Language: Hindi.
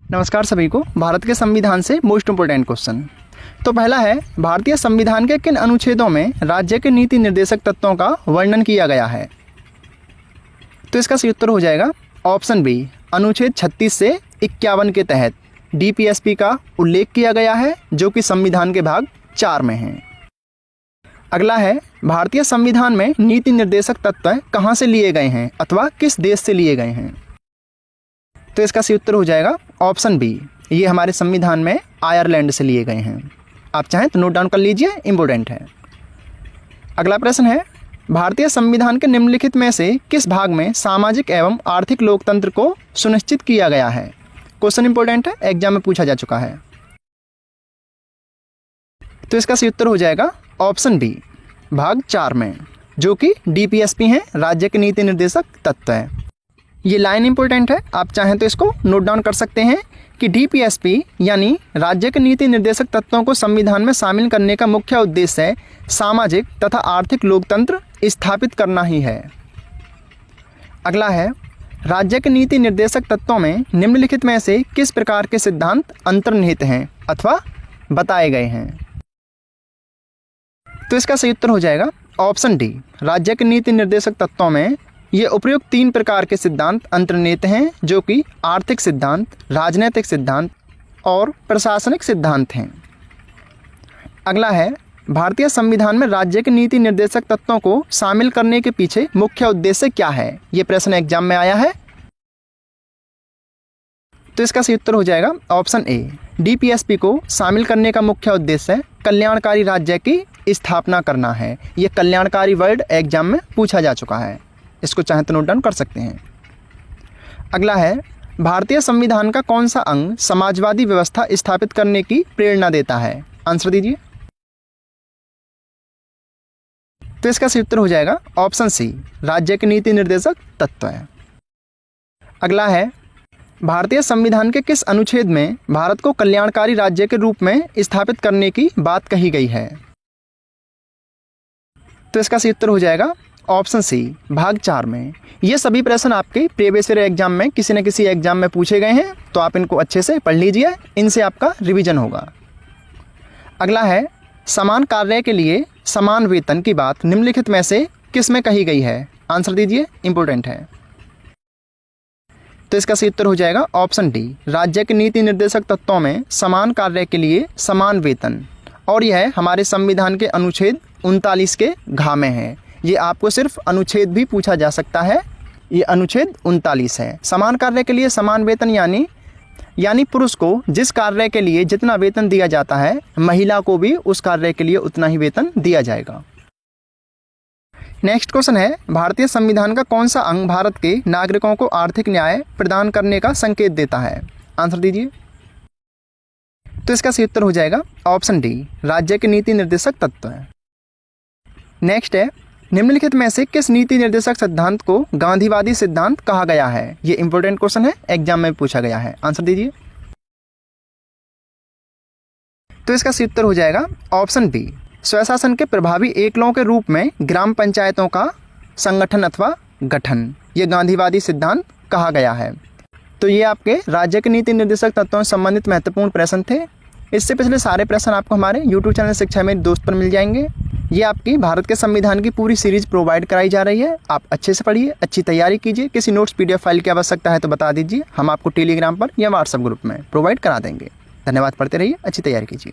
नमस्कार सभी को। भारत के संविधान से मोस्ट इम्पोर्टेंट क्वेश्चन। तो पहला है, भारतीय संविधान के किन अनुच्छेदों में राज्य के नीति निर्देशक तत्वों का वर्णन किया गया है? तो इसका सही उत्तर हो जाएगा ऑप्शन बी, अनुच्छेद 36 से 51 के तहत डीपीएसपी का उल्लेख किया गया है, जो कि संविधान के भाग 4 में है। अगला है, भारतीय संविधान में नीति निर्देशक तत्व कहाँ से लिए गए हैं अथवा किस देश से लिए गए हैं? तो इसका सही उत्तर हो जाएगा ऑप्शन बी, ये हमारे संविधान में आयरलैंड से लिए गए हैं। आप चाहें तो नोट डाउन कर लीजिए, इंपॉर्टेंट है। अगला प्रश्न है, भारतीय संविधान के निम्नलिखित में से किस भाग में सामाजिक एवं आर्थिक लोकतंत्र को सुनिश्चित किया गया है? क्वेश्चन इंपॉर्टेंट है, एग्जाम में पूछा जा चुका है। तो इसका सही उत्तर हो जाएगा ऑप्शन बी, भाग 4 में, जो कि डीपीएसपी है, राज्य के नीति निर्देशक तत्व है। ये लाइन इंपॉर्टेंट है, आप चाहें तो इसको नोट डाउन कर सकते हैं कि डीपीएसपी यानी राज्य के नीति निर्देशक तत्वों को संविधान में शामिल करने का मुख्य उद्देश्य सामाजिक तथा आर्थिक लोकतंत्र स्थापित करना ही है। अगला है, राज्य के नीति निर्देशक तत्वों में निम्नलिखित में से किस प्रकार के सिद्धांत अंतर्निहित हैं अथवा बताए गए हैं? तो इसका सही उत्तर हो जाएगा ऑप्शन डी, राज्य के नीति निर्देशक तत्वों में ये उपयुक्त 3 प्रकार के सिद्धांत अंतर्निहित हैं, जो कि आर्थिक सिद्धांत, राजनीतिक सिद्धांत और प्रशासनिक सिद्धांत हैं। अगला है, भारतीय संविधान में राज्य के नीति निर्देशक तत्वों को शामिल करने के पीछे मुख्य उद्देश्य क्या है? ये प्रश्न एग्जाम में आया है। तो इसका सही उत्तर हो जाएगा ऑप्शन ए, डीपीएसपी को शामिल करने का मुख्य उद्देश्य कल्याणकारी राज्य की स्थापना करना है। ये कल्याणकारी वर्ड एग्जाम में पूछा जा चुका है, इसको चाहे तो नोट डाउन कर सकते हैं। अगला है, भारतीय संविधान का कौन सा अंग समाजवादी व्यवस्था स्थापित करने की प्रेरणा देता है? आंसर दीजिए। तो इसका सही उत्तर हो जाएगा ऑप्शन सी, राज्य के नीति निर्देशक तत्व है। अगला है, भारतीय संविधान के किस अनुच्छेद में भारत को कल्याणकारी राज्य के रूप में स्थापित करने की बात कही गई है? तो इसका सही उत्तर हो जाएगा ऑप्शन सी, भाग 4 में। ये सभी प्रश्न आपके प्रीवियस ईयर एग्जाम में किसी न किसी एग्जाम में पूछे गए हैं, तो आप इनको अच्छे से पढ़ लीजिए, इनसे आपका रिवीजन होगा। अगला है, समान कार्य के लिए समान वेतन की बात निम्नलिखित में से किस में कही गई है? आंसर दीजिए, इंपॉर्टेंट है। तो इसका सही उत्तर हो जाएगा ऑप्शन डी, राज्य के नीति निर्देशक तत्वों में समान कार्य के लिए समान वेतन, और यह हमारे संविधान के अनुच्छेद 39 के घ में है। ये आपको सिर्फ अनुच्छेद भी पूछा जा सकता है, ये अनुच्छेद 39 है। समान कार्य के लिए समान वेतन यानी पुरुष को जिस कार्य के लिए जितना वेतन दिया जाता है, महिला को भी उस कार्य के लिए उतना ही वेतन दिया जाएगा। नेक्स्ट क्वेश्चन है, भारतीय संविधान का कौन सा अंग भारत के नागरिकों को आर्थिक न्याय प्रदान करने का संकेत देता है? आंसर दीजिए। तो इसका सही उत्तर हो जाएगा ऑप्शन डी, राज्य के नीति निर्देशक तत्व है। नेक्स्ट है, निम्नलिखित में से किस नीति निर्देशक सिद्धांत को गांधीवादी सिद्धांत कहा गया है? ये इंपॉर्टेंट क्वेश्चन है, एग्जाम में पूछा गया है। आंसर दीजिए। तो इसका सही उत्तर हो जाएगा ऑप्शन बी, स्वशासन के प्रभावी एकलों के रूप में ग्राम पंचायतों का संगठन अथवा गठन, ये गांधीवादी सिद्धांत कहा गया है। तो ये आपके राज्य के नीति निर्देशक तत्वों से संबंधित महत्वपूर्ण प्रश्न थे। इससे पिछले सारे प्रश्न आपको हमारे यूट्यूब चैनल शिक्षा मेरे दोस्त पर मिल जाएंगे। ये आपकी भारत के संविधान की पूरी सीरीज प्रोवाइड कराई जा रही है। आप अच्छे से पढ़िए, अच्छी तैयारी कीजिए। किसी नोट्स पीडीएफ फाइल की आवश्यकता है तो बता दीजिए, हम आपको टेलीग्राम पर या व्हाट्सएप ग्रुप में प्रोवाइड करा देंगे। धन्यवाद, पढ़ते रहिए, अच्छी तैयारी कीजिए।